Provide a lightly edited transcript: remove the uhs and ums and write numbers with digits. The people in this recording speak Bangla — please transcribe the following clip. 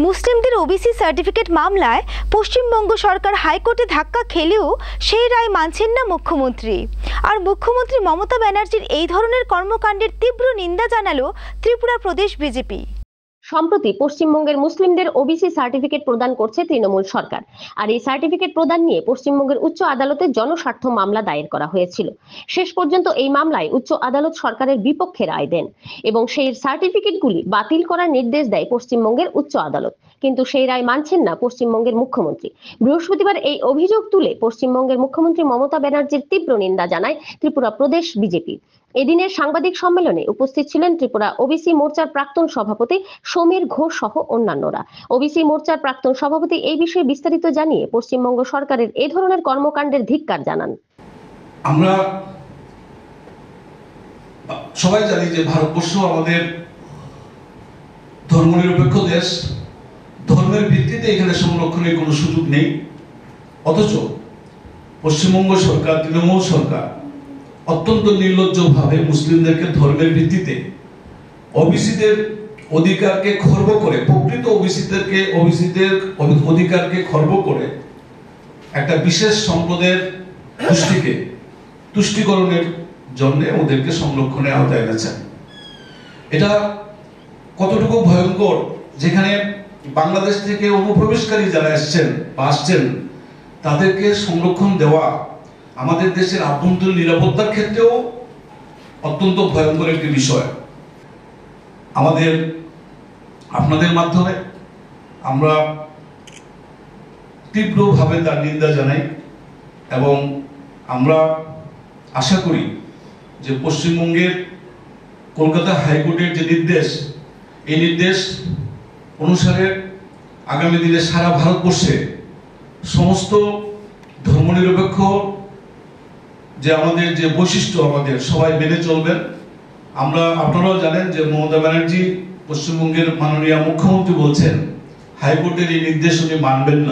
মুসলিমদের ওবিসি সার্টিফিকেট মামলায় পশ্চিমবঙ্গ সরকার হাইকোর্টে ধাক্কা খেলেও সেই রায় মানছেন না মুখ্যমন্ত্রী। আর মুখ্যমন্ত্রী মমতা ব্যানার্জির এই ধরনের কর্মকাণ্ডের তীব্র নিন্দা জানালো ত্রিপুরা প্রদেশ বিজেপি। সম্প্রতি পশ্চিমবঙ্গের মুসলিমদের ওবিসি সার্টিফিকেট প্রদান করছে তৃণমূল সরকার। আর এই সার্টিফিকেট প্রদান নিয়ে পশ্চিমবঙ্গের উচ্চ আদালতে জনস্বার্থ মামলা দায়ের করা হয়েছিল। শেষ পর্যন্ত এই মামলায় উচ্চ আদালত সরকারের বিপক্ষে রায় দেন এবং সেই সার্টিফিকেটগুলি বাতিল করার নির্দেশ দেয় পশ্চিমবঙ্গের উচ্চ আদালত। কিন্তু সেই রায় মানছেন না পশ্চিমবঙ্গের মুখ্যমন্ত্রী। বৃহস্পতিবার এই অভিযোগ তুলে পশ্চিমবঙ্গের মুখ্যমন্ত্রী মমতা ব্যানার্জির তীব্র নিন্দা জানায় ত্রিপুরা প্রদেশ বিজেপি। এদিনের সাংবাদিক সম্মেলনে উপস্থিত ছিলেন ত্রিপুরা ওবিসি মোর্চার প্রাক্তন সভাপতি সমীর ঘোষ সহ অন্যান্যরা। ওবিসি মোর্চার প্রাক্তন সভাপতি এই বিষয়ে বিস্তারিত জানিয়ে পশ্চিমবঙ্গ সরকারের এই ধরনের কর্মকাণ্ডের ধিক্কার জানান। আমরা সবাই জানি যে ভারতবর্ষ আমাদের ধর্মনিরপেক্ষ দেশ, ধর্মের ভিত্তিতে এখানে সংরক্ষণের কোনো সুযোগ নেই। অথচ পশ্চিমবঙ্গ সরকার, তৃণমূল সরকার অত্যন্ত নির্লজ্জভাবে মুসলিমদেরকে ধর্মের ভিত্তিতে ওবিসিদের অধিকারকে খর্ব করে, প্রকৃত ওবিসিদের অধিকারকে খর্ব করে একটা বিশেষ সম্প্রদায়ের গোষ্ঠীকে তুষ্টিকরণের জন্য ওদেরকে সংরক্ষণের আওতায় এনেছেন। এটা কতটুকু ভয়ঙ্কর, যেখানে বাংলাদেশ থেকে অনুপ্রবেশকারী যারা আসছেন তাদেরকে সংরক্ষণ দেওয়া আমাদের দেশের আভ্যন্তরীণ নিরাপত্তার ক্ষেত্রেও অত্যন্ত ভয়ঙ্কর একটি বিষয়। আপনাদের মাধ্যমে আমরা তীব্রভাবে তার নিন্দা জানাই এবং আমরা আশা করি যে পশ্চিমবঙ্গের কলকাতা হাইকোর্টের যে নির্দেশ, এই নির্দেশ অনুসারে আগামী দিনে সারা ভারতবর্ষে সমস্ত ধর্মনিরপেক্ষ যে আমাদের যে বৈশিষ্ট্য, আমাদের সবাই মেনে চলবেন। আপনারাও জানেন যে মমতা ব্যানার্জি পশ্চিমবঙ্গের মাননীয় মুখ্যমন্ত্রী বলছেন হাইকোর্টের এই নির্দেশ উনি মানবেন না।